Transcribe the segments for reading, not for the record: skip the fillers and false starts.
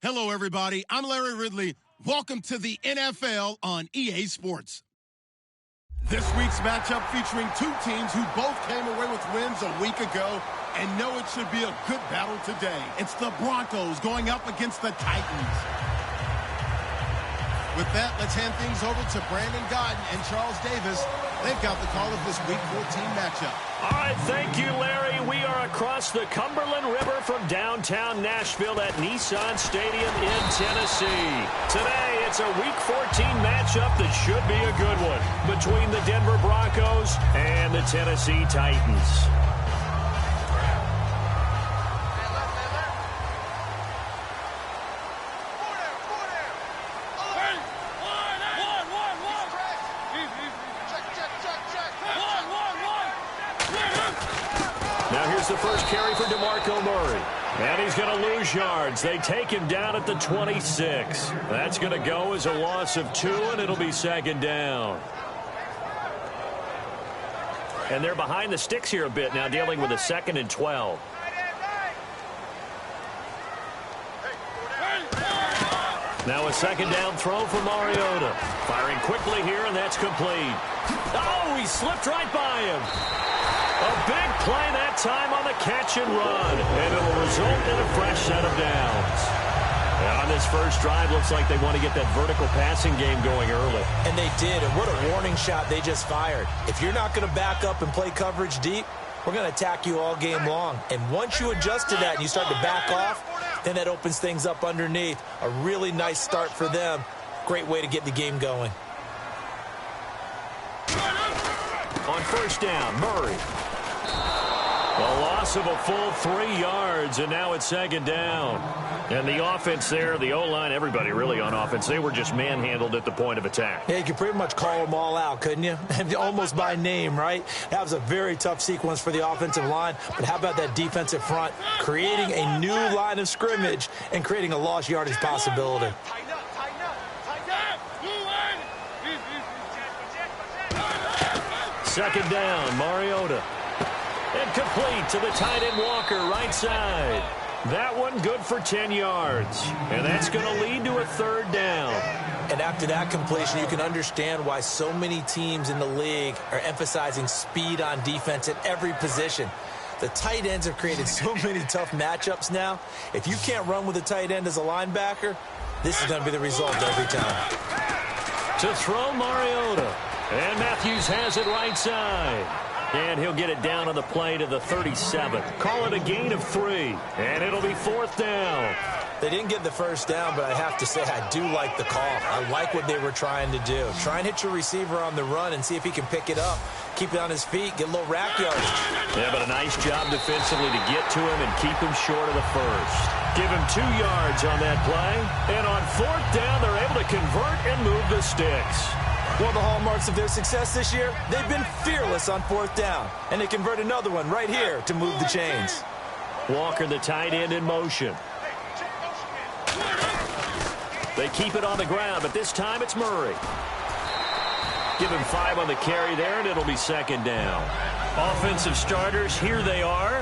Hello, everybody. I'm Larry Ridley. Welcome to the NFL on EA Sports. This week's matchup featuring two teams who both came away with wins a week ago and know it should be a good battle today. It's the Broncos going up against the Titans. With that, let's hand things over to Brandon Godden and Charles Davis. They've got the call of this Week 14 matchup. All right, thank you, Larry. We are across the Cumberland River from downtown Nashville at Nissan Stadium in Tennessee. Today, it's a Week 14 matchup that should be a good one between the Denver Broncos and the Tennessee Titans. The first carry for DeMarco Murray. And he's going to lose yards. They take him down at the 26. That's going to go as a loss of 2, and it'll be second down. And they're behind the sticks here a bit now, dealing with a 2nd and 12. Now a second down throw for Mariota. Firing quickly here, and that's complete. Oh, he slipped right by him. A big play that time on the catch and run, and it will result in a fresh set of downs. And on this first drive, looks like they want to get that vertical passing game going early. And they did, and what a warning shot they just fired. If you're not going to back up and play coverage deep, we're going to attack you all game long. And once you adjust to that and you start to back off, then that opens things up underneath. A really nice start for them. Great way to get the game going. On first down, Murray. A loss of a full 3 yards, and now it's second down. And the offense there, the O-line, everybody really on offense, they were just manhandled at the point of attack. Yeah, you could pretty much call them all out, couldn't you? Almost by name, right? That was a very tough sequence for the offensive line. But how about that defensive front creating a new line of scrimmage and creating a lost yardage possibility? Second down, Mariota. And complete to the tight end Walker, right side. That one good for 10 yards. And that's going to lead to a third down. And after that completion, you can understand why so many teams in the league are emphasizing speed on defense at every position. The tight ends have created so many tough matchups now. If you can't run with a tight end as a linebacker, this is going to be the result every time. To throw Mariota. And Matthews has it right side. And he'll get it down on the play to the 37. Call it a gain of 3. And it'll be fourth down. They didn't get the first down, but I have to say I do like the call. I like what they were trying to do. Try and hit your receiver on the run and see if he can pick it up. Keep it on his feet, get a little rack yardage. Yeah, but a nice job defensively to get to him and keep him short of the first. Give him 2 yards on that play. And on fourth down, they're able to convert and move the sticks. One of the hallmarks of their success this year, they've been fearless on fourth down. And they convert another one right here to move the chains. Walker, the tight end, in motion. They keep it on the ground, but this time it's Murray. Give him 5 on the carry there, and it'll be second down. Offensive starters, here they are.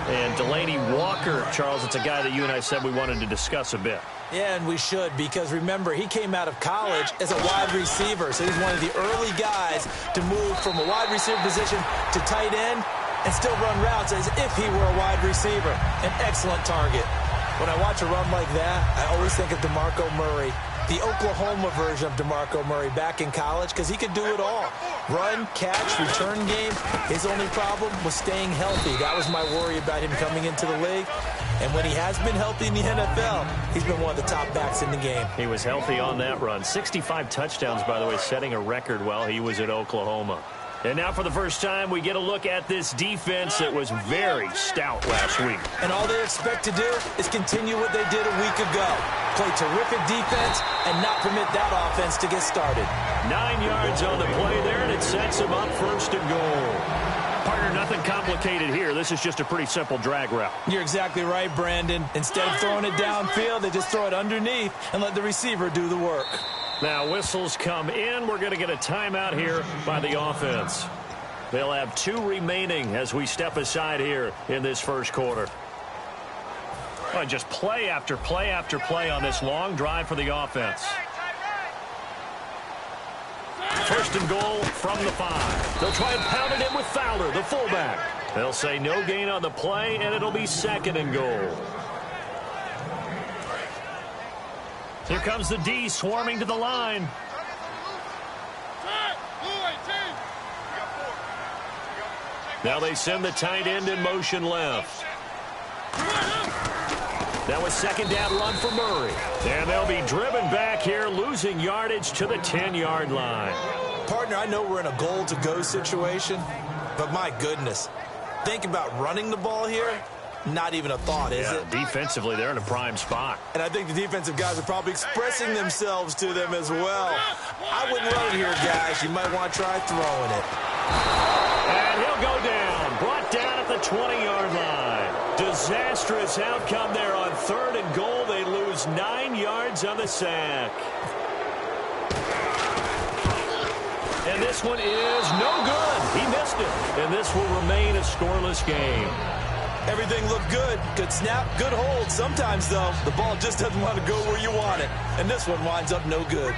And Delaney Walker, Charles, it's a guy that you and I said we wanted to discuss a bit. Yeah, and we should, because remember, he came out of college as a wide receiver, so he's one of the early guys to move from a wide receiver position to tight end and still run routes as if he were a wide receiver. An excellent target. When I watch a run like that, I always think of DeMarco Murray, the Oklahoma version of DeMarco Murray back in college, because he could do it all. Run, catch, return game. His only problem was staying healthy. That was my worry about him coming into the league. And when he has been healthy in the NFL, he's been one of the top backs in the game. He was healthy on that run. 65 touchdowns, by the way, setting a record while he was at Oklahoma. And now for the first time, we get a look at this defense that was very stout last week. And all they expect to do is continue what they did a week ago. Play terrific defense and not permit that offense to get started. 9 yards on the play there, and it sets them up first and goal. Partner, nothing complicated here. This is just a pretty simple drag route. You're exactly right, Brandon. Instead of throwing it downfield, they just throw it underneath and let the receiver do the work. Now whistles come in. We're going to get a timeout here by the offense. They'll have 2 remaining as we step aside here in this first quarter. Well, just play after play after play on this long drive for the offense. First and goal from the 5. They'll try and pound it in with Fowler, the fullback. They'll say no gain on the play, and it'll be second and goal. Here comes the D swarming to the line. Now they send the tight end in motion left. That was second down run for Murray. And they'll be driven back here, losing yardage to the 10-yard line. Partner, I know we're in a goal-to-go situation, but my goodness, think about running the ball here. Not even a thought, is it? Defensively, they're in a prime spot. And I think the defensive guys are probably expressing themselves to them as well. I wouldn't run it here, guys. You might want to try throwing it. And he'll go down. Brought down at the 20-yard line. Disastrous outcome there on third and goal. They lose 9 yards on the sack. And this one is no good. He missed it. And this will remain a scoreless game. Everything looked good. Good snap, good hold. Sometimes, though, the ball just doesn't want to go where you want it. And this one winds up no good.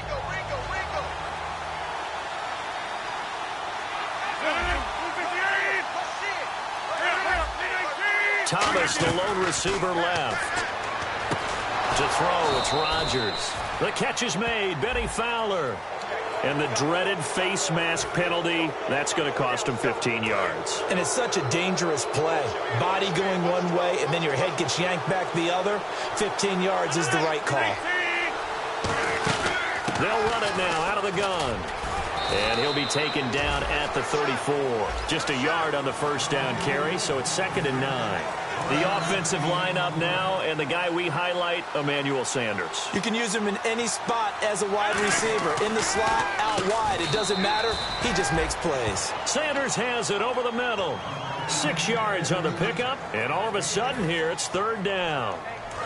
Thomas, the lone receiver, left. To throw, it's Rodgers. The catch is made. Benny Fowler. And the dreaded face mask penalty, that's going to cost him 15 yards. And it's such a dangerous play. Body going one way, and then your head gets yanked back the other. 15 yards is the right call. They'll run it now out of the gun. And he'll be taken down at the 34. Just a yard on the first down carry, so it's second and 9. The offensive lineup now, and the guy we highlight, Emmanuel Sanders. You can use him in any spot as a wide receiver. In the slot, out wide. It doesn't matter. He just makes plays. Sanders has it over the middle. 6 yards on the pickup, and all of a sudden here, it's third down.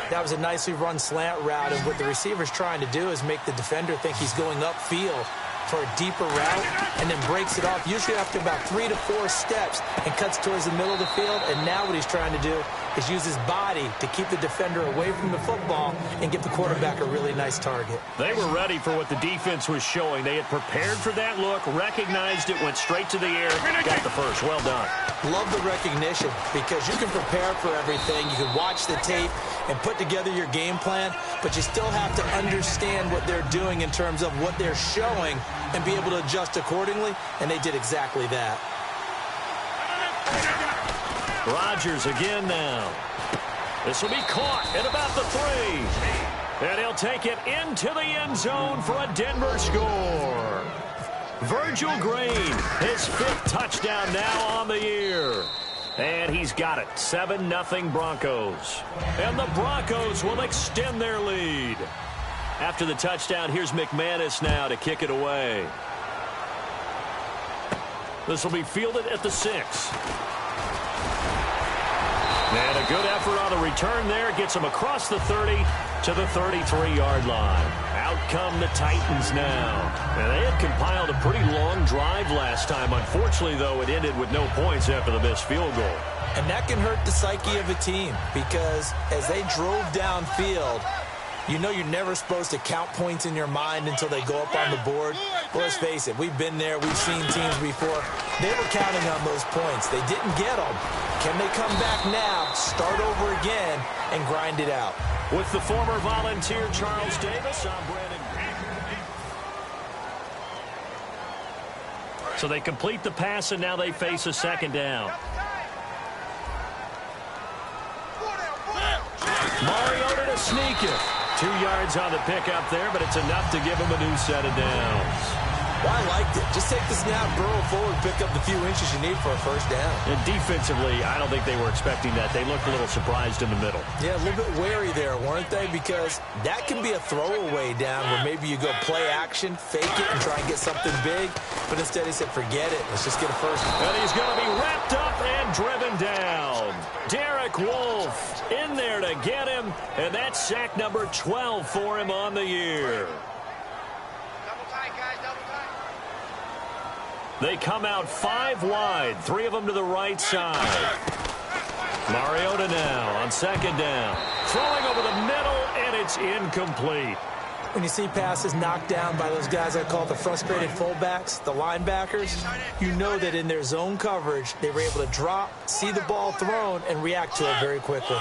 That was a nicely run slant route, and what the receiver's trying to do is make the defender think he's going upfield for a deeper route, and then breaks it off, usually after about 3 to 4 steps, and cuts towards the middle of the field. And now what he's trying to do is use his body to keep the defender away from the football and give the quarterback a really nice target. They were ready for what the defense was showing. They had prepared for that look, recognized it, went straight to the air, got the first. Well done. Love the recognition, because you can prepare for everything. You can watch the tape and put together your game plan, but you still have to understand what they're doing in terms of what they're showing and be able to adjust accordingly, and they did exactly that. Rodgers again now. This will be caught at about the 3. And he'll take it into the end zone for a Denver score. Virgil Green, his 5th touchdown now on the year. And he's got it. 7-0 Broncos. And the Broncos will extend their lead. After the touchdown, here's McManus now to kick it away. This will be fielded at the 6. And a good effort on the return there. Gets him across the 30 to the 33-yard line. Out come the Titans now. And they had compiled a pretty long drive last time. Unfortunately, though, it ended with no points after the missed field goal. And that can hurt the psyche of a team, because as they drove downfield, you know you're never supposed to count points in your mind until they go up on the board. Well, let's face it, we've been there. We've seen teams before. They were counting on those points. They didn't get them. Can they come back now, start over again, and grind it out? With the former Volunteer Charles Davis, I'm Brandon. So they complete the pass, and now they face a second down. Mariota to sneak it. 2 yards on the pickup there, but it's enough to give him a new set of downs. Well, I liked it. Just take the snap, burrow forward, pick up the few inches you need for a first down. And defensively, I don't think they were expecting that. They looked a little surprised in the middle. Yeah, a little bit wary there, weren't they? Because that can be a throwaway down where maybe you go play action, fake it, and try and get something big. But instead he said, forget it. Let's just get a first. And he's going to be wrapped up and driven down. Derek Wolfe in there to get him. And that's sack number 12 for him on the year. They come out 5 wide, 3 of them to the right side. Mariota now on second down. Throwing over the middle, and it's incomplete. When you see passes knocked down by those guys I call the frustrated fullbacks, the linebackers, you know that in their zone coverage, they were able to drop, see the ball thrown, and react to it very quickly.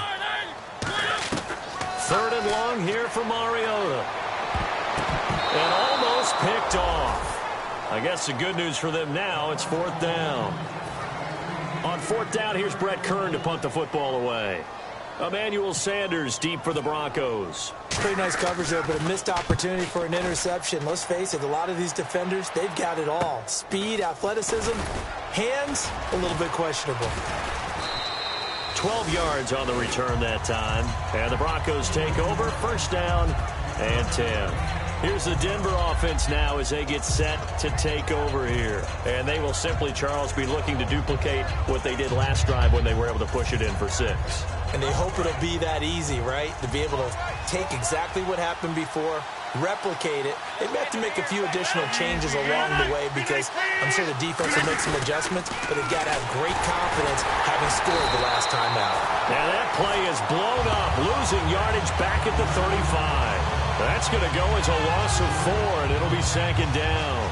Third and long here for Mariota. And almost picked off. I guess the good news for them now, it's fourth down. On fourth down, here's Brett Kern to punt the football away. Emmanuel Sanders deep for the Broncos. Pretty nice coverage there, but a missed opportunity for an interception. Let's face it, a lot of these defenders, they've got it all. Speed, athleticism, hands, a little bit questionable. 12 yards on the return that time. And the Broncos take over, first down and 10. Here's the Denver offense now as they get set to take over here. And they will simply, Charles, be looking to duplicate what they did last drive when they were able to push it in for 6. And they hope it'll be that easy, right? To be able to take exactly what happened before, replicate it. They may have to make a few additional changes along the way because I'm sure the defense will make some adjustments, but they've got to have great confidence having scored the last time out. And that play is blown up, losing yardage back at the 35. That's going to go as a loss of 4, and it'll be second down.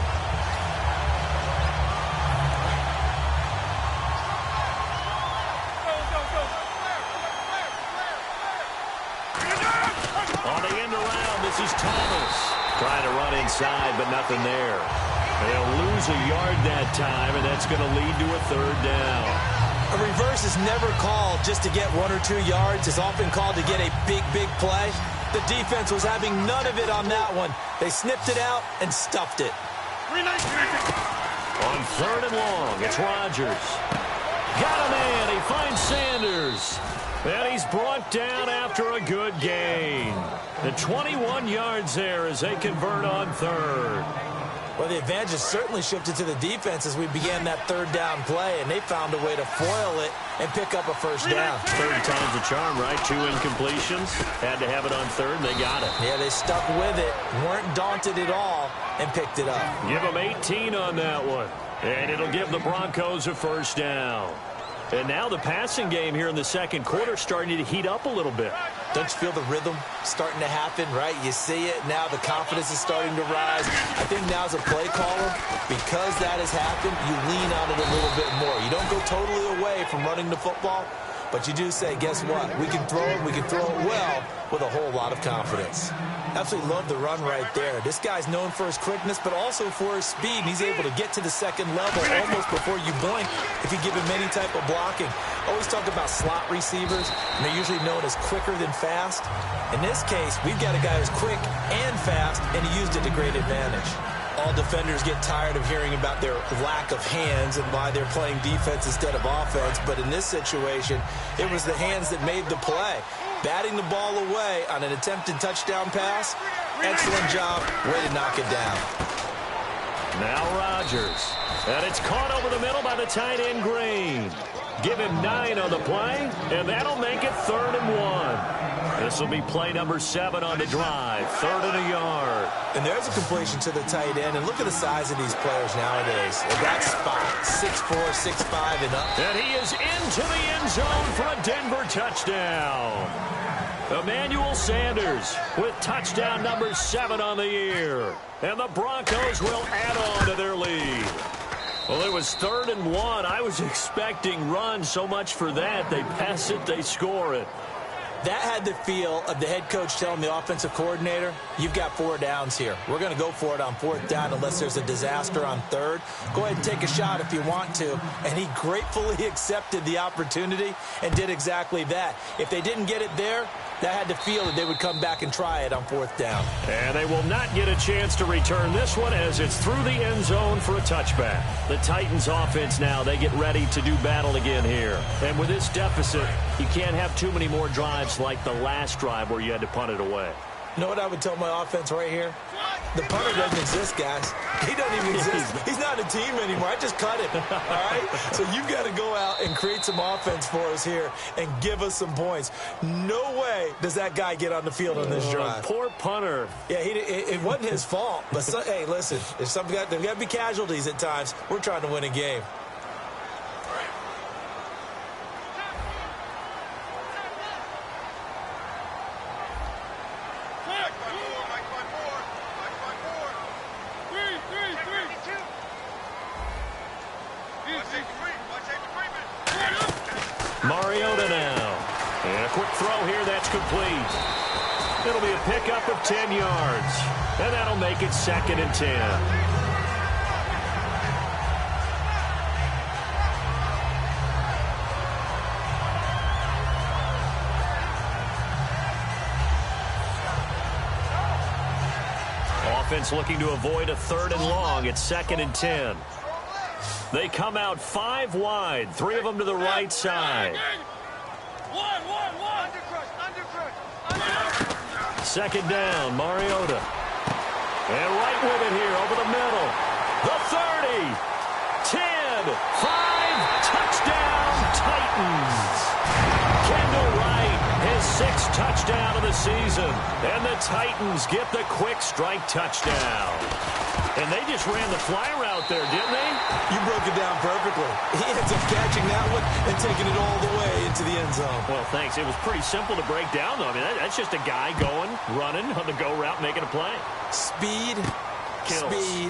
On the end around, this is Thomas. Trying to run inside, but nothing there. And they'll lose a yard that time, and that's going to lead to a third down. A reverse is never called just to get 1 or 2 yards. It's often called to get a big, big play. The defense was having none of it on that one. They snipped it out and stuffed it. On third and long, it's Rodgers. Got a man. He finds Sanders. And he's brought down after a good gain. The 21 yards there as they convert on third. Well, the advantage has certainly shifted to the defense as we began that third down play, and they found a way to foil it and pick up a first down. Third time's a charm, right? 2 incompletions. Had to have it on third, and they got it. Yeah, they stuck with it, weren't daunted at all, and picked it up. Give them 18 on that one. And it'll give the Broncos a first down. And now the passing game here in the second quarter starting to heat up a little bit. Don't you feel the rhythm starting to happen, right? You see it. Now the confidence is starting to rise. I think now as a play caller, because that has happened, you lean on it a little bit more. You don't go totally away from running the football, but you do say, guess what? We can throw it well with a whole lot of confidence. Absolutely love the run right there. This guy's known for his quickness, but also for his speed. He's able to get to the second level almost before you blink if you give him any type of blocking. Always talk about slot receivers, and they're usually known as quicker than fast. In this case, we've got a guy who's quick and fast, and he used it to great advantage. All defenders get tired of hearing about their lack of hands and why they're playing defense instead of offense, but in this situation, it was the hands that made the play. Batting the ball away on an attempted touchdown pass, excellent job, way to knock it down. Now Rodgers, and it's caught over the middle by the tight end Green. Give him 9 on the play, and that'll make it 3rd and 1. This will be play number 7 on the drive, 3rd and a yard. And there's a completion to the tight end, and look at the size of these players nowadays. At that spot, 6'4", 6'5", and up. And he is into the end zone for a Denver touchdown. Emmanuel Sanders with touchdown number 7 on the year. And the Broncos will add on to their lead. Well, it was 3rd and 1. I was expecting runs, so much for that. They pass it, they score it. That had the feel of the head coach telling the offensive coordinator, you've got 4 downs here. We're going to go for it on 4th down unless there's a disaster on 3rd. Go ahead and take a shot if you want to. And he gratefully accepted the opportunity and did exactly that. If they didn't get it there, that had the feel that they would come back and try it on 4th down. And they will not get a chance to return this one as it's through the end zone for a touchback. The Titans offense now, they get ready to do battle again here. And with this deficit, you can't have too many more drives like the last drive where you had to punt it away. You know what I would tell my offense right here? The punter doesn't exist, guys. He doesn't even exist. He's not a team anymore. I just cut him, all right? So you've got to go out and create some offense for us here and give us some points. No way does that guy get on the field on this drive. Poor punter. Yeah, it wasn't his fault. But, hey, listen, there's got to be casualties at times. We're trying to win a game. That's complete. It'll be a pickup of 10 yards. And that'll make it 2nd and 10. Offense looking to avoid a 3rd and long. It's 2nd and 10. They come out 5 wide, 3 of them to the right side. 2nd down, Mariota. And right with it here over the middle. The 30, 10, 5, touchdown, Titans. Kendall Wright, his 6th touchdown of the season. And the Titans get the quick strike touchdown. And they just ran the fly route there, didn't they? You broke it down perfectly. He ends up catching that one and taking it all the way into the end zone. Well, thanks. It was pretty simple to break down, though. I mean, that's just a guy going, running on the go route, making a play. Speed, kills. Speed,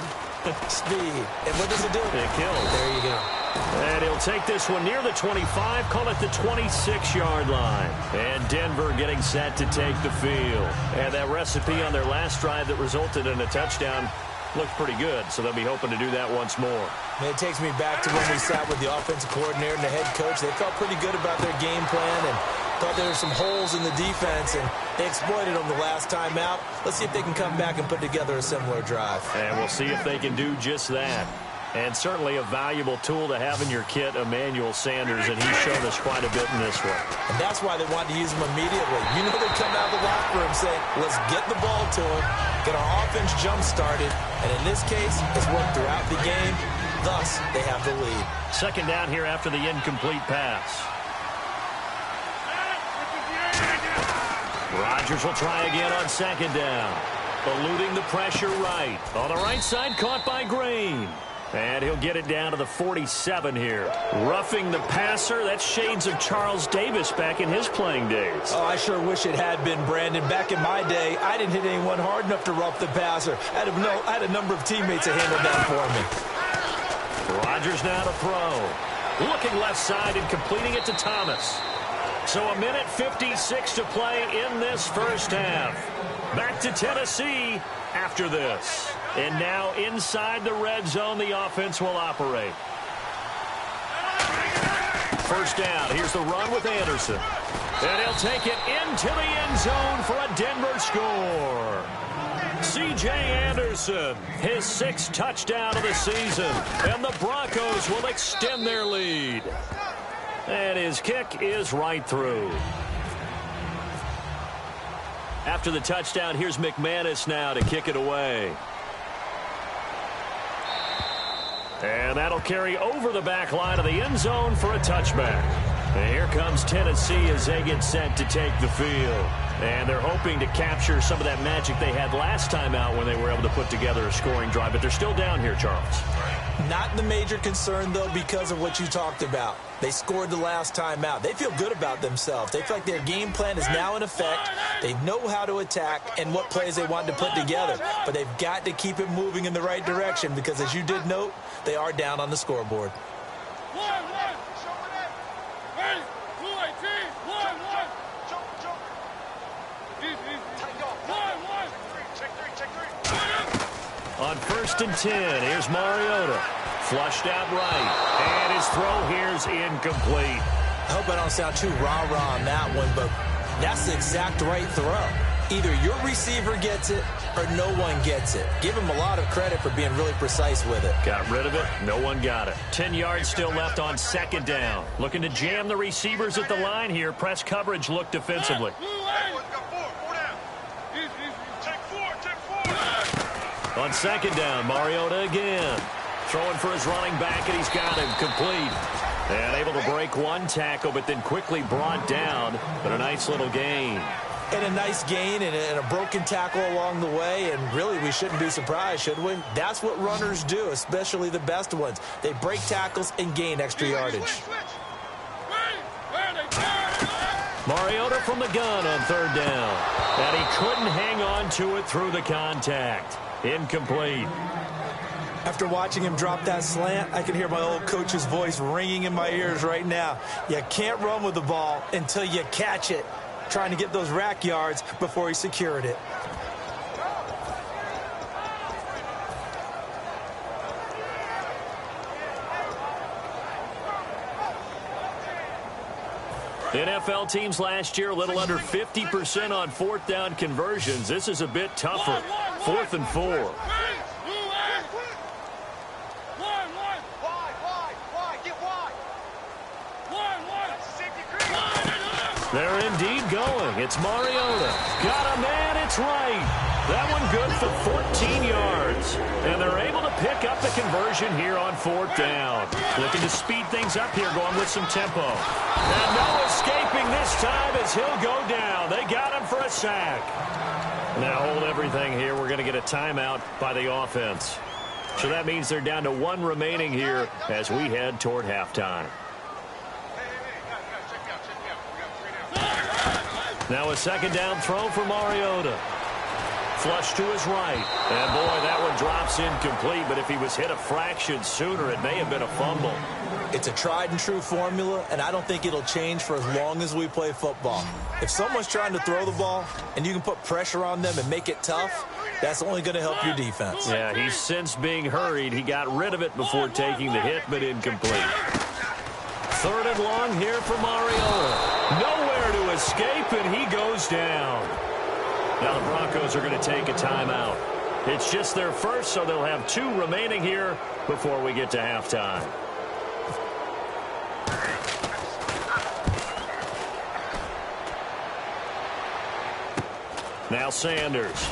speed. And what does it do? It kills. There you go. And he'll take this one near the 25, call it the 26-yard line. And Denver getting set to take the field. And that recipe on their last drive that resulted in a touchdown looked pretty good, so they'll be hoping to do that once more. And it takes me back to when we sat with the offensive coordinator and the head coach. They felt pretty good about their game plan and thought there were some holes in the defense, and they exploited them the last time out. Let's see if they can come back and put together a similar drive. And we'll see if they can do just that. And certainly a valuable tool to have in your kit, Emmanuel Sanders, and he's shown us quite a bit in this one. And that's why they wanted to use him immediately. You know they come out of the locker room saying, let's get the ball to him, get our offense jump-started, and in this case, it's worked throughout the game. Thus, they have the lead. 2nd down here after the incomplete pass. Rodgers will try again on 2nd down. Eluding the pressure right. On the right side, caught by Green. And he'll get it down to the 47 here. Roughing the passer, that's shades of Charles Davis back in his playing days. Oh, I sure wish it had been, Brandon. Back in my day, I didn't hit anyone hard enough to rough the passer. I had a number of teammates that handled that for me. Rodgers now to throw. Looking left side and completing it to Thomas. So a minute 56 to play in this first half. Back to Tennessee after this. And now inside the red zone, the offense will operate. First down. Here's the run with Anderson. And he'll take it into the end zone for a Denver score. C.J. Anderson, his 6th touchdown of the season. And the Broncos will extend their lead. And his kick is right through. After the touchdown, here's McManus now to kick it away. And that'll carry over the back line of the end zone for a touchback. And here comes Tennessee as they get set to take the field. And they're hoping to capture some of that magic they had last time out when they were able to put together a scoring drive. But they're still down here, Charles. Not the major concern, though, because of what you talked about. They scored the last time out. They feel good about themselves. They feel like their game plan is now in effect. They know how to attack and what plays they want to put together. But they've got to keep it moving in the right direction because, as you did note, they are down on the scoreboard. On 1st and 10, here's Mariota. Flushed out right. And his throw here's incomplete. I hope I don't sound too rah-rah on that one, but that's the exact right throw. Either your receiver gets it or no one gets it. Give him a lot of credit for being really precise with it. Got rid of it. No one got it. 10 yards still left on 2nd down. Looking to jam the receivers at the line here. Press coverage look defensively. On 2nd down, Mariota again. Throwing for his running back, and he's got him complete. And able to break one tackle, but then quickly brought down. But a nice little gain. And a nice gain and a broken tackle along the way. And really, we shouldn't be surprised, should we? That's what runners do, especially the best ones. They break tackles and gain extra yardage. Mariota from the gun on 3rd down. And he couldn't hang on to it through the contact. Incomplete. After watching him drop that slant, I can hear my old coach's voice ringing in my ears right now. You can't run with the ball until you catch it. trying to get those rack yards before he secured it. NFL teams last year a little under 50% on fourth down conversions. This is a bit tougher. 4th and 4. They're indeed going. It's Mariota. Got a man. It's right. That one good for 14 yards. And they're able to pick up the conversion here on 4th down. Looking to speed things up here, going with some tempo. And no escaping this time as he'll go down. They got him for a sack. Now hold everything here. We're going to get a timeout by the offense. So that means they're down to 1 remaining here as we head toward halftime. Now a 2nd down throw for Mariota. Flush to his right. And, boy, that one drops incomplete. But if he was hit a fraction sooner, it may have been a fumble. It's a tried-and-true formula, and I don't think it'll change for as long as we play football. If someone's trying to throw the ball and you can put pressure on them and make it tough, that's only going to help your defense. Yeah, he's since being hurried. He got rid of it before taking the hit, but incomplete. 3rd and long here for Mariota. Nowhere to escape, and he goes down. Now the Broncos are going to take a timeout. It's just their first, so they'll have 2 remaining here before we get to halftime. Now Sanders.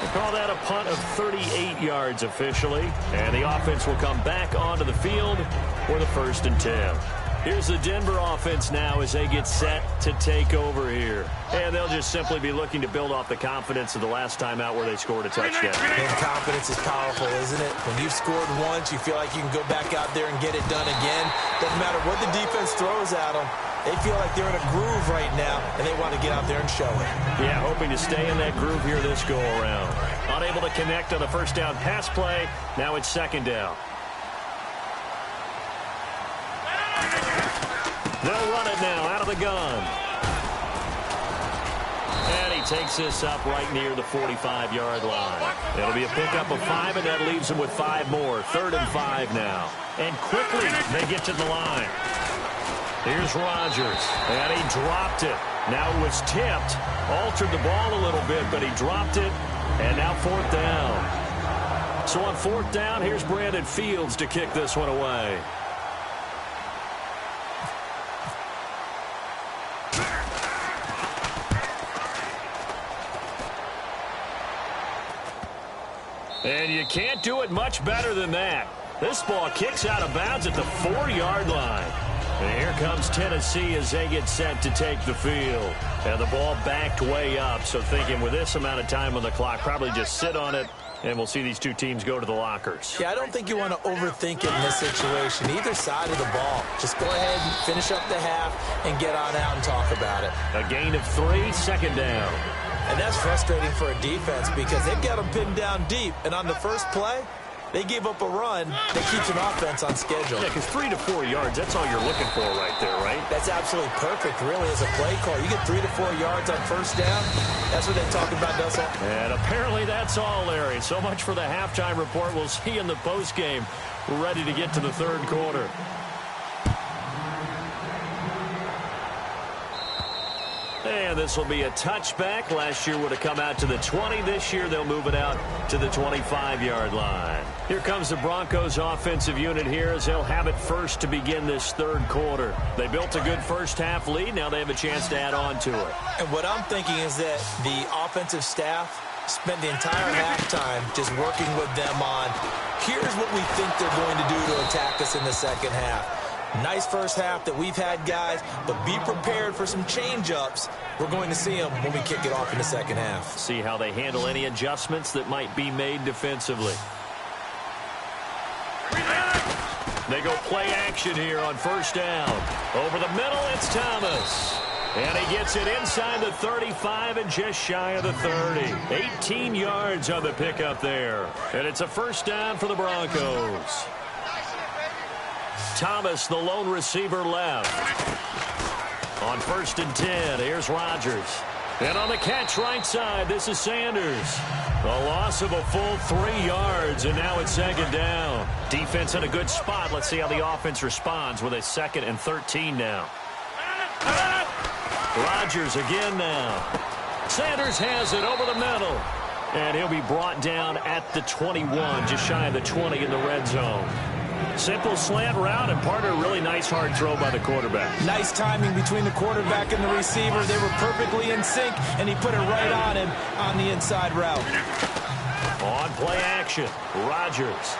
They call that a punt of 38 yards officially. And the offense will come back onto the field for the 1st and 10. Here's the Denver offense now as they get set to take over here. And they'll just simply be looking to build off the confidence of the last time out where they scored a touchdown. And confidence is powerful, isn't it? When you've scored once, you feel like you can go back out there and get it done again. Doesn't matter what the defense throws at them. They feel like they're in a groove right now, and they want to get out there and show it. Yeah, hoping to stay in that groove here this go-around. Unable to connect on the 1st down pass play. Now it's 2nd down. They'll run it now out of the gun. And he takes this up right near the 45-yard line. It'll be a pickup of 5, and that leaves him with 5 more. 3rd and 5 now. And quickly they get to the line. Here's Rodgers, and he dropped it. Now it was tipped, altered the ball a little bit, but he dropped it, and now 4th down. So on 4th down, here's Brandon Fields to kick this one away. And you can't do it much better than that. This ball kicks out of bounds at the 4-yard line. And here comes Tennessee as they get set to take the field. And the ball backed way up, so thinking with this amount of time on the clock, probably just sit on it, and we'll see these 2 teams go to the lockers. Yeah, I don't think you want to overthink it in this situation, either side of the ball. Just go ahead and finish up the half and get on out and talk about it. A gain of 3, 2nd down. And that's frustrating for a defense because they've got them pinned down deep, and on the first play, they gave up a run that keeps an offense on schedule. Yeah, because 3 to 4 yards, that's all you're looking for right there, right? That's absolutely perfect, really, as a play call. You get 3 to 4 yards on 1st down. That's what they talk about, doesn't it? And apparently that's all, Larry. So much for the halftime report. We'll see you in the postgame. We're ready to get to the 3rd quarter. And this will be a touchback. Last year would have come out to the 20. This year they'll move it out to the 25-yard line. Here comes the Broncos offensive unit here as they'll have it first to begin this 3rd quarter. They built a good first-half lead. Now they have a chance to add on to it. And what I'm thinking is that the offensive staff spent the entire halftime just working with them on, here's what we think they're going to do to attack us in the 2nd half. Nice first half that we've had, guys, but be prepared for some change-ups. We're going to see them when we kick it off in the 2nd half. See how they handle any adjustments that might be made defensively. They go play action here on 1st down. Over the middle, it's Thomas. And he gets it inside the 35 and just shy of the 30. 18 yards on the pickup there. And it's a 1st down for the Broncos. Thomas, the lone receiver left. On 1st and 10, here's Rodgers. And on the catch right side, this is Sanders. A loss of a full 3 yards, and now it's 2nd down. Defense in a good spot. Let's see how the offense responds with a 2nd and 13 now. Rodgers again now. Sanders has it over the middle. And he'll be brought down at the 21, just shy of the 20 in the red zone. Simple slant route, and part of a really nice hard throw by the quarterback. Nice timing between the quarterback and the receiver. They were perfectly in sync, and he put it right on him on the inside route. On play action, Rodgers.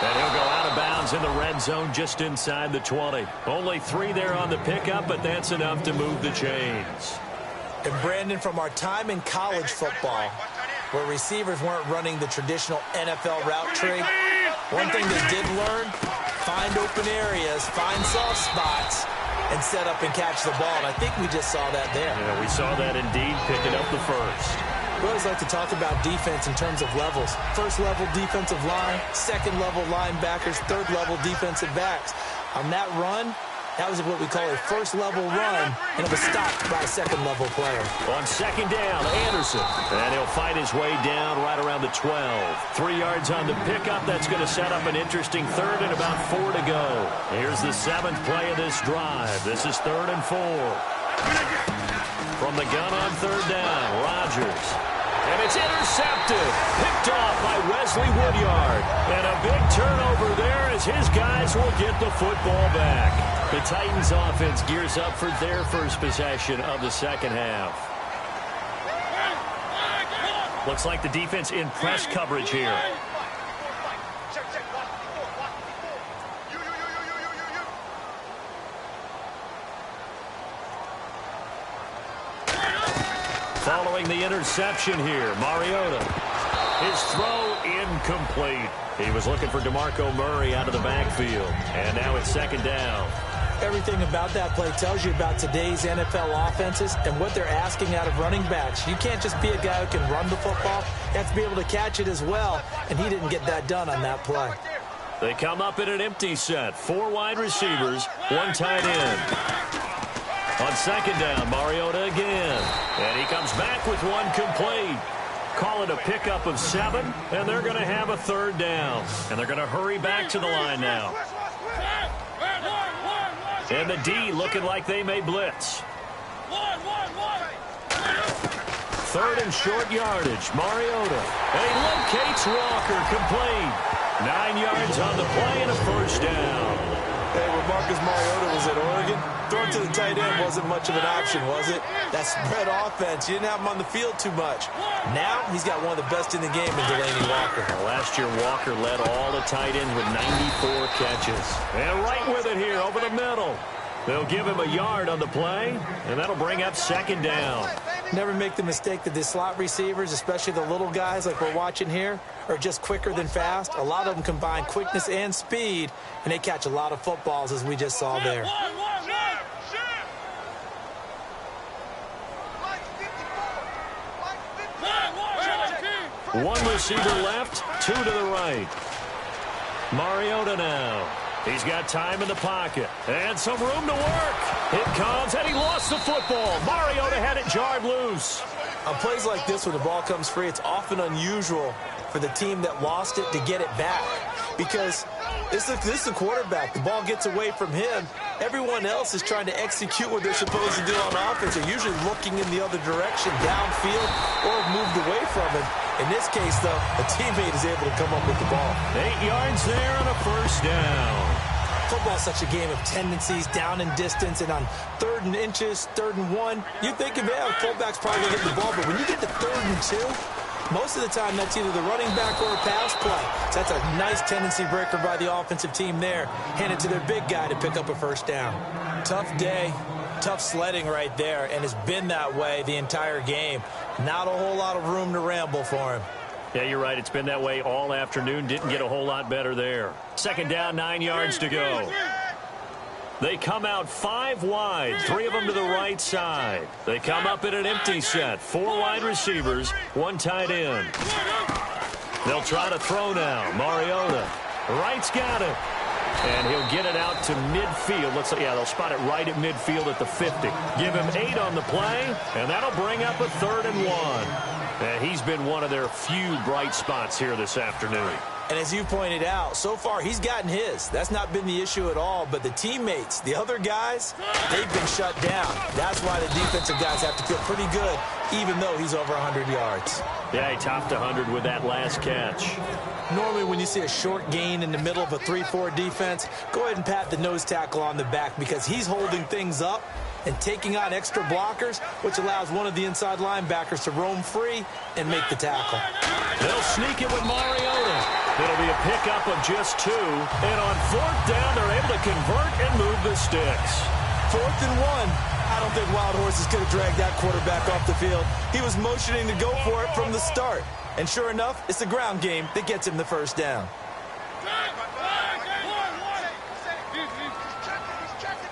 And he'll go out of bounds in the red zone just inside the 20. Only 3 there on the pickup, but that's enough to move the chains. And Brandon, from our time in college football, where receivers weren't running the traditional NFL route tree, one thing they did learn, find open areas, find soft spots, and set up and catch the ball. And I think we just saw that there. Yeah, we saw that indeed, picking up the first. We always like to talk about defense in terms of levels. First level defensive line, second level linebackers, third level defensive backs. On that run, that was what we call a first level run, and it was stopped by a second level player. On 2nd down, Anderson. And he'll fight his way down right around the 12. 3 yards on the pickup. That's going to set up an interesting 3rd and about 4 to go. Here's the 7th play of this drive. This is 3rd and 4. From the gun on 3rd down, Rodgers. And it's intercepted. Picked off by Wesley Woodyard. And a big turnover there as his guys will get the football back. The Titans offense gears up for their first possession of the 2nd half. Looks like the defense in press coverage here. Following the interception here, Mariota. His throw incomplete. He was looking for DeMarco Murray out of the backfield. And now it's 2nd down. Everything about that play tells you about today's NFL offenses and what they're asking out of running backs. You can't just be a guy who can run the football. You have to be able to catch it as well, and he didn't get that done on that play. They come up in an empty set. 4 wide receivers, 1 tight end. On 2nd down, Mariota again. And he comes back with 1 complete. Call it a pickup of 7, and they're going to have a 3rd down. And they're going to hurry back to the line now. And the D looking like they may blitz. 3rd and short yardage, Mariota. And he locates Walker, complete. 9 yards on the play and a 1st down. Hey, when Marcus Mariota was at Oregon, throwing to the tight end wasn't much of an option, was it? That spread offense, you didn't have him on the field too much. Now, he's got one of the best in the game in Delaney Walker. Last year, Walker led all the tight ends with 94 catches. And right with it here, over the middle. They'll give him a yard on the play, and that'll bring up 2nd down. Never make the mistake that the slot receivers, especially the little guys like we're watching here, are just quicker than fast. A lot of them combine quickness and speed, and they catch a lot of footballs, as we just saw there. One receiver left, 2 to the right. Mariota now. He's got time in the pocket and some room to work. It comes, and he lost the football. Mariota had it jarred loose. On plays like this, when the ball comes free, it's often unusual for the team that lost it to get it back, because this is the quarterback. The ball gets away from him. Everyone else is trying to execute what they're supposed to do on offense. They're usually looking in the other direction, downfield, or moved away from him. In this case, though, a teammate is able to come up with the ball. 8 yards there and a 1st down. Football is such a game of tendencies, down and distance, and on 3rd and inches, 3rd and 1, you think of, yeah, the fullback's probably going to get the ball, but when you get to 3rd and 2, most of the time that's either the running back or a pass play. So that's a nice tendency breaker by the offensive team there. Hand it to their big guy to pick up a 1st down. Tough day, tough sledding right there, and it's been that way the entire game. Not a whole lot of room to ramble for him. Yeah, you're right. It's been that way all afternoon. Didn't get a whole lot better there. 2nd down, 9 yards to go. They come out 5 wide, 3 of them to the right side. They come up in an empty set. 4 wide receivers, 1 tight end. They'll try to throw now. Mariota. Wright's got it. And he'll get it out to midfield. They'll spot it right at midfield at the 50. Give him 8 on the play, and that'll bring up a 3rd and 1. And he's been one of their few bright spots here this afternoon. And as you pointed out, so far he's gotten his. That's not been the issue at all. But the teammates, the other guys, they've been shut down. That's why the defensive guys have to feel pretty good, even though he's over 100 yards. Yeah, he topped 100 with that last catch. Normally when you see a short gain in the middle of a 3-4 defense, go ahead and pat the nose tackle on the back because he's holding things up and taking on extra blockers, which allows one of the inside linebackers to roam free and make the tackle. They'll sneak it with Mariota. It'll be a pickup of just 2. And on 4th down, they're able to convert and move the sticks. 4th and 1. I don't think Wild Horses could have dragged that quarterback off the field. He was motioning to go for it from the start. And sure enough, it's the ground game that gets him the 1st down.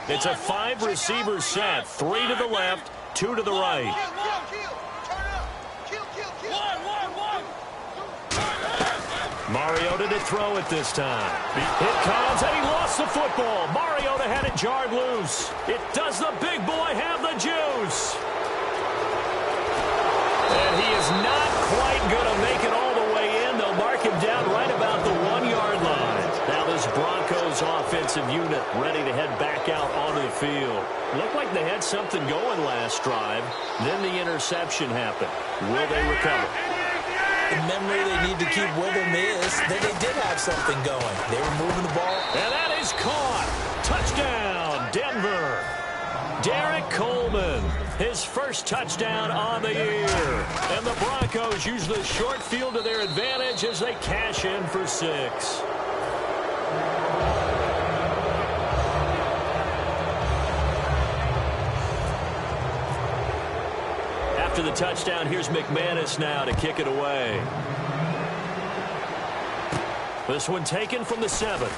It's a 5-receiver set. 3 to the left, 2 to the right. Mariota to throw it this time. It comes, and he lost the football. Mariota had it jarred loose. Does the big boy have the juice? And he is not quite going to make it all the way in. They'll mark him down right about the 1-yard line. Now this Broncos offensive unit ready to head back out onto the field. Looked like they had something going last drive. Then the interception happened. Will they recover? The memory they need to keep with them is that they did have something going. They were moving the ball. And that is caught. Touchdown, Denver. Derek Coleman, his first touchdown on the year. And the Broncos use the short field to their advantage as they cash in for 6. After the touchdown, here's McManus now to kick it away. This one taken from the 7.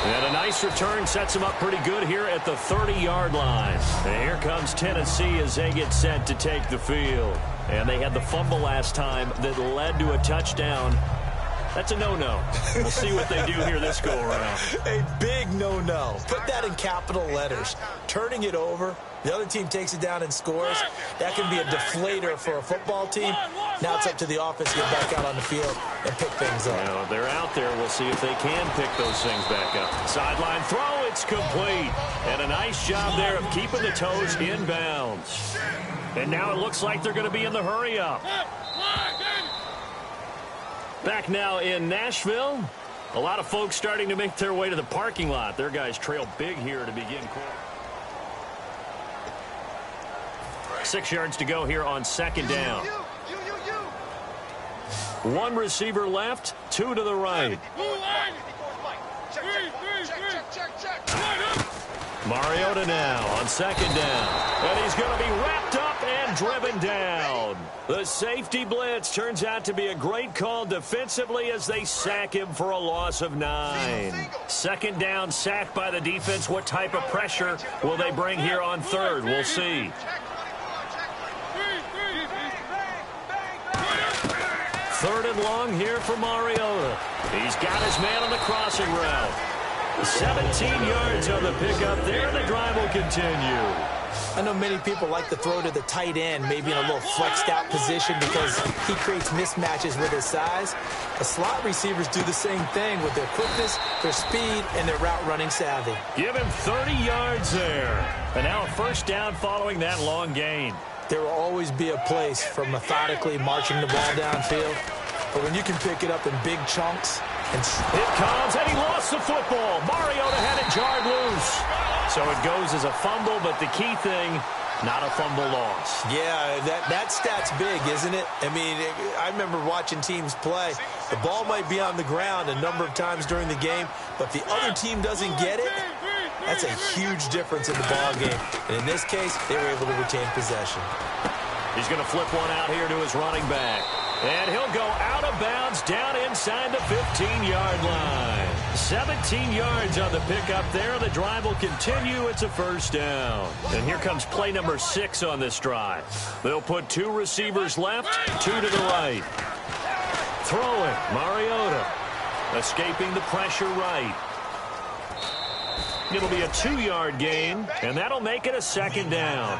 And a nice return sets him up pretty good here at the 30-yard line. And here comes Tennessee as they get set to take the field. And they had the fumble last time that led to a touchdown. That's a no-no. We'll see what they do here this go-around. A big no-no. Put that in capital letters. Turning it over, the other team takes it down and scores. That can be a deflator for a football team. Now it's up to the offense to get back out on the field and pick things up. Now, they're out there. We'll see if they can pick those things back up. Sideline throw, it's complete. And a nice job there of keeping the toes in bounds. And now it looks like they're going to be in the hurry-up. Back now in Nashville. A lot of folks starting to make their way to the parking lot. Their guys trail big here to begin quarter. 6 yards to go here on 2nd down. 1 receiver left, 2 to the right. Mariota now on 2nd down. And he's going to be wrapped up and driven down. The safety blitz turns out to be a great call defensively as they sack him for a loss of 9. 2nd down, sacked by the defense. What type of pressure will they bring here on 3rd? We'll see. 3rd and long here for Mariota. He's got his man on the crossing route. 17 yards on the pickup there. The drive will continue. I know many people like to throw to the tight end, maybe in a little flexed out position because he creates mismatches with his size. The slot receivers do the same thing with their quickness, their speed, and their route running savvy. Give him 30 yards there. And now a 1st down following that long gain. There will always be a place for methodically marching the ball downfield. But when you can pick it up in big chunks. And it comes, and he lost the football. Mariota had it jarred loose. So it goes as a fumble, but the key thing, not a fumble loss. Yeah, that stat's big, isn't it? I mean, I remember watching teams play. The ball might be on the ground a number of times during the game, but the other team doesn't get it. That's a huge difference in the ball game. And in this case, they were able to retain possession. He's going to flip one out here to his running back. And he'll go out of bounds down inside the 15-yard line. 17 yards on the pickup there. The drive will continue. It's a 1st down. And here comes play number 6 on this drive. They'll put 2 receivers left, 2 to the right. Throwing, Mariota. escaping the pressure right. It'll be a 2-yard gain, and that'll make it a second down.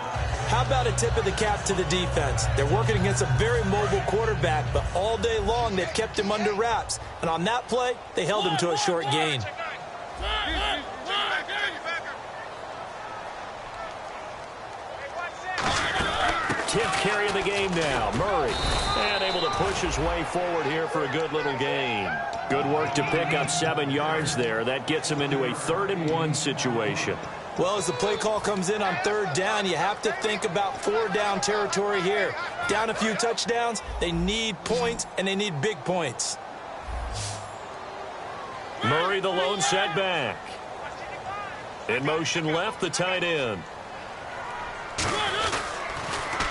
How about a tip of the cap to the defense? They're working against a very mobile quarterback, but all day long they've kept him under wraps. And on that play, they held him to a short gain. 10th carry of the game now. Murray, and able to push his way forward here for a good little gain. Good work to pick up 7 yards there. That gets him into a 3rd-and-1 situation. Well, as the play call comes in on 3rd down, you have to think about 4-down territory here. Down a few touchdowns, they need points, and they need big points. Murray, the lone setback. In motion left, the tight end.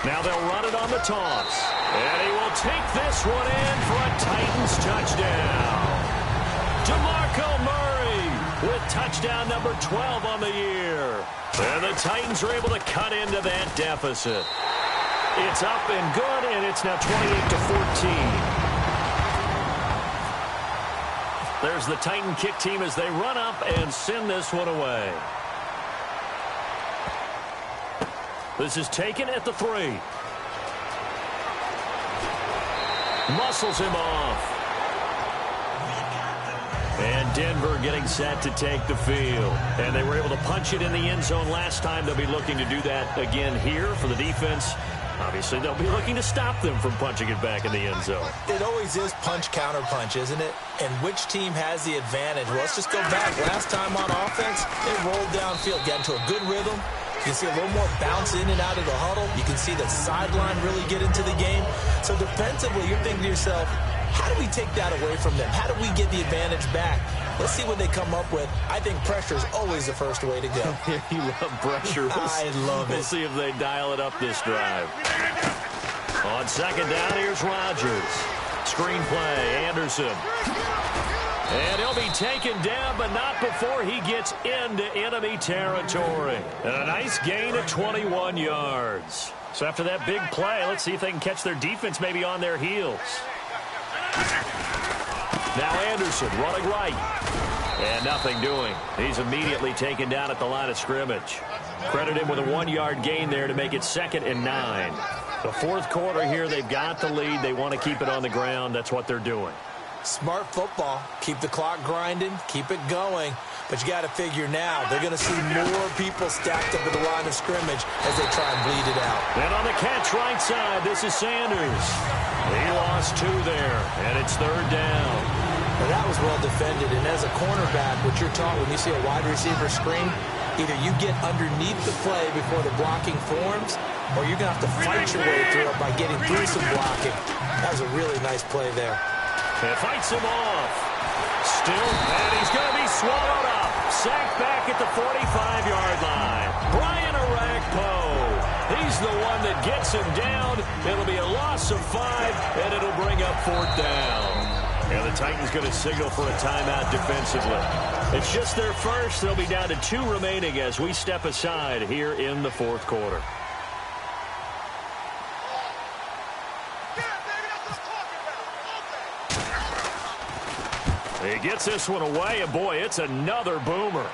Now they'll run it on the toss. And he will take this one in for a Titans touchdown. DeMarco Murray with touchdown number 12 on the year. And the Titans are able to cut into that deficit. It's up and good, and it's now 28-14. There's the Titan kick team as they run up and send this one away. This is taken at the 3. Muscles him off. And Denver getting set to take the field. And they were able to punch it in the end zone last time. They'll be looking to do that again here for the defense. Obviously, they'll be looking to stop them from punching it back in the end zone. It always is punch-counter-punch, isn't it? And which team has the advantage? Well, let's just go back. Last time on offense, they rolled downfield, got into a good rhythm. You can see a little more bounce in and out of the huddle. You can see the sideline really get into the game. So defensively, you're thinking to yourself, how do we take that away from them? How do we get the advantage back? Let's see what they come up with. I think pressure is always the first way to go. You love pressure. I love it. We'll see if they dial it up this drive. On 2nd down, here's Rodgers. Screen play, Anderson. And he'll be taken down, but not before he gets into enemy territory. And a nice gain of 21 yards. So after that big play, let's see if they can catch their defense maybe on their heels. Now Anderson running right. And nothing doing. He's immediately taken down at the line of scrimmage. Credit him with a 1-yard gain there to make it 2nd and 9. The 4th quarter here, they've got the lead. They want to keep it on the ground. That's what they're doing. Smart football. Keep the clock grinding. Keep it going. But you got to figure now, they're going to see more people stacked up at the line of scrimmage as they try and bleed it out. And on the catch right side, this is Sanders. He lost 2 there, and it's 3rd down. Well, that was well defended. And as a cornerback, what you're taught when you see a wide receiver screen, either you get underneath the play before the blocking forms, or you're going to have to fight your way through it by getting through some blocking. That was a really nice play there. And fights him off. Still, and he's going to be swallowed up. Sacked back at the 45-yard line. Brian Orakpo. He's the one that gets him down. It'll be a loss of 5, and it'll bring up 4th down. And the Titans going to signal for a timeout defensively. It's just their first. They'll be down to 2 remaining as we step aside here in the 4th quarter. He gets this one away, and boy, it's another boomer.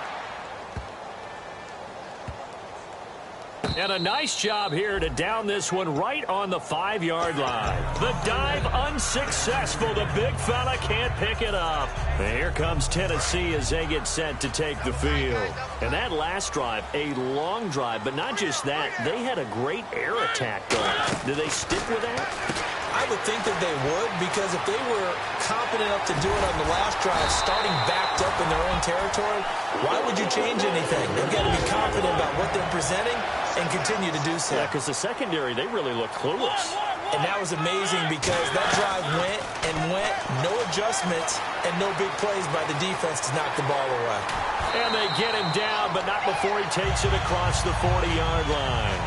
And a nice job here to down this one right on the 5-yard line. The dive unsuccessful. The big fella can't pick it up. And here comes Tennessee as they get set to take the field. And that last drive, a long drive, but not just that. They had a great air attack going. Do they stick with that? I would think that they would, because if they were confident enough to do it on the last drive, starting backed up in their own territory, why would you change anything? They've got to be confident about what they're presenting and continue to do so. Yeah, because the secondary, they really look clueless. And that was amazing because that drive went and went, no adjustments and no big plays by the defense to knock the ball away. And they get him down, but not before he takes it across the 40-yard line.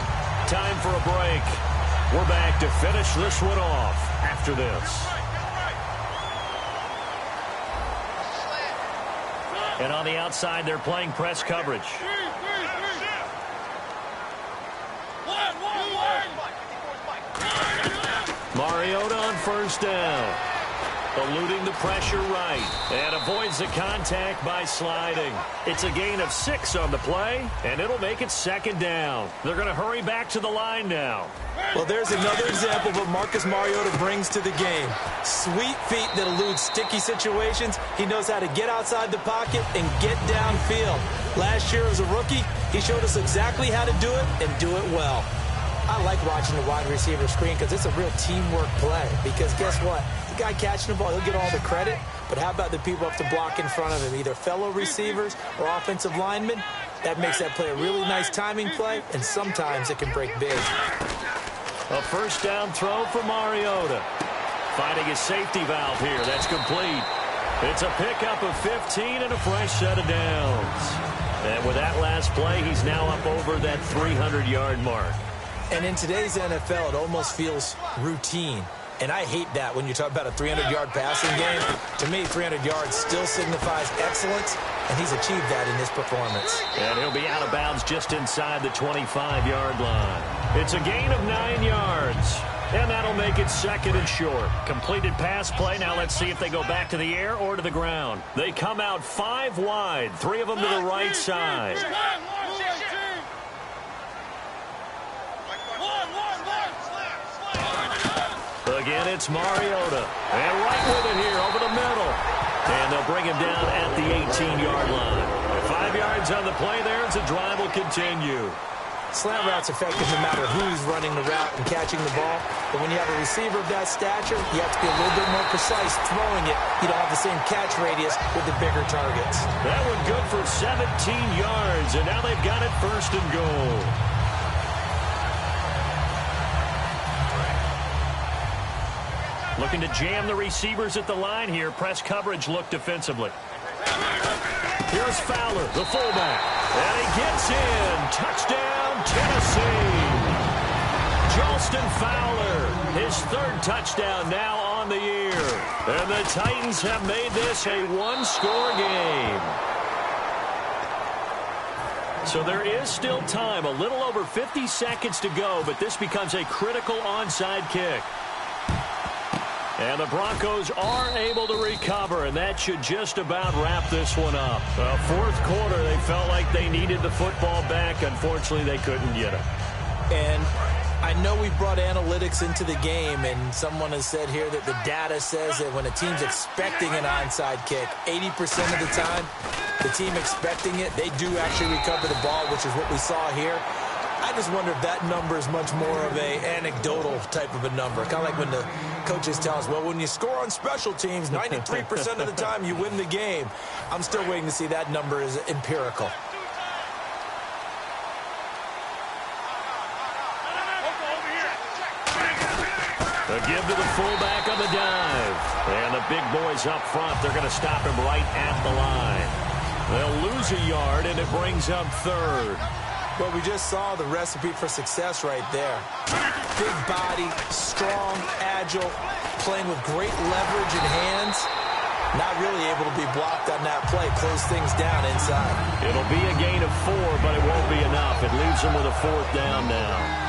Time for a break. We're back to finish this one off after this. And on the outside, they're playing press coverage. Mariota on 1st down. Eluding the pressure right. And avoids the contact by sliding. It's a gain of 6 on the play, and it'll make it second down. They're going to hurry back to the line now. Well, there's another example of what Marcus Mariota brings to the game. Sweet feet that elude sticky situations. He knows how to get outside the pocket and get downfield. Last year as a rookie, he showed us exactly how to do it and do it well. I like watching the wide receiver screen because it's a real teamwork play. Because guess what? The guy catching the ball, he'll get all the credit. But how about the people up to block in front of him, either fellow receivers or offensive linemen? That makes that play a really nice timing play, and sometimes it can break big. A first down throw for Mariota. Finding his safety valve here. That's complete. It's a pickup of 15 and a fresh set of downs. And with that last play, he's now up over that 300-yard mark. And in today's NFL, it almost feels routine. And I hate that when you talk about a 300-yard passing game. To me, 300 yards still signifies excellence, and he's achieved that in this performance. And he'll be out of bounds just inside the 25-yard line. It's a gain of 9 yards. And that'll make it second and short. Completed pass play. Now let's see if they go back to the air or to the ground. They come out 5 wide, 3 of them to the right side. Again, it's Mariota. And right with it here over the middle. And they'll bring him down at the 18-yard line. 5 yards on the play there as the drive will continue. Slant route's effective no matter who's running the route and catching the ball. But when you have a receiver of that stature, you have to be a little bit more precise throwing it. You don't have the same catch radius with the bigger targets. That one good for 17 yards. And now they've got it first and goal. Looking to jam the receivers at the line here. Press coverage look defensively. Here's Fowler, the fullback. And he gets in. Touchdown, Tennessee. Charleston Fowler, his 3rd touchdown now on the year. And the Titans have made this a one-score game. So there is still time. A little over 50 seconds to go, but this becomes a critical onside kick. And the Broncos are able to recover, and that should just about wrap this one up. 4th quarter, they felt like they needed the football back. Unfortunately, they couldn't get it. And I know we brought analytics into the game, and someone has said here that the data says that when a team's expecting an onside kick, 80% of the time, the team expecting it, they do actually recover the ball, which is what we saw here. I just wonder if that number is much more of a anecdotal type of a number. Kind of like when the coaches tell us, well, when you score on special teams, 93% of the time you win the game. I'm still waiting to see that number is empirical. A give to the fullback on the dive. And the big boys up front, they're going to stop him right at the line. They'll lose a yard, and it brings up 3rd. Well, we just saw the recipe for success right there. Big body, strong, agile, playing with great leverage in hands. Not really able to be blocked on that play. Close things down inside. It'll be a gain of 4, but it won't be enough. It leaves them with a 4th down now.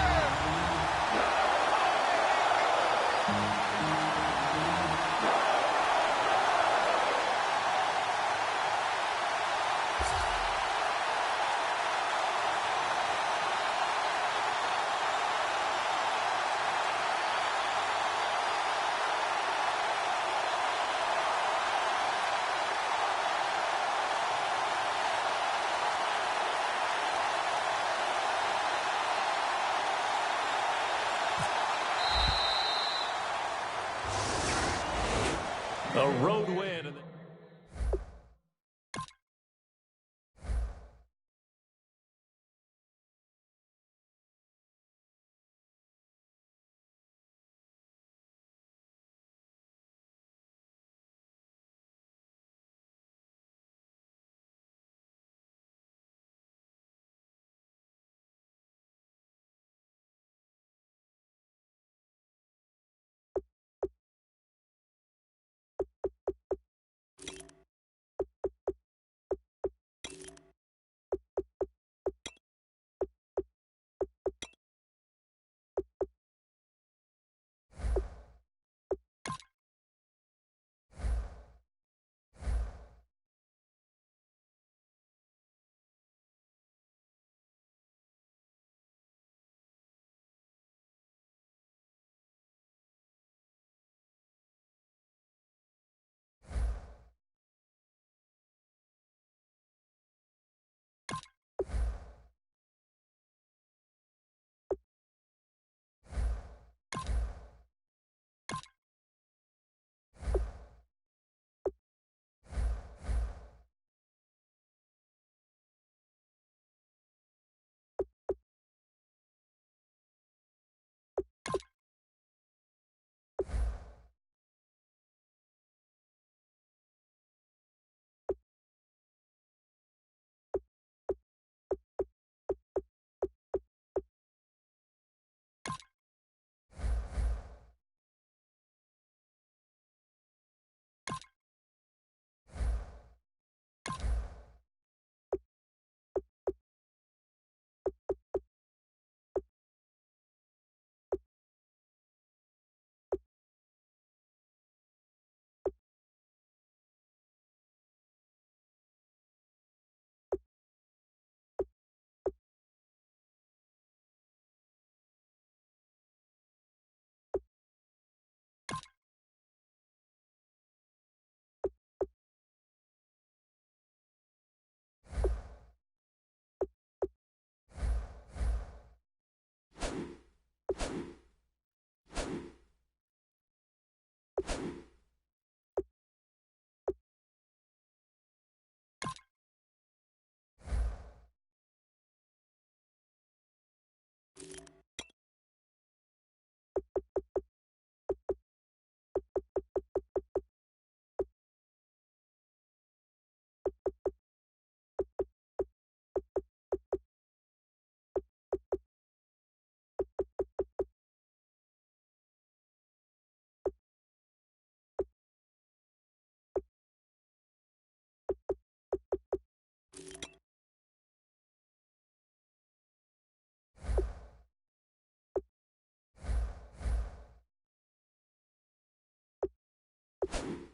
A road win. it.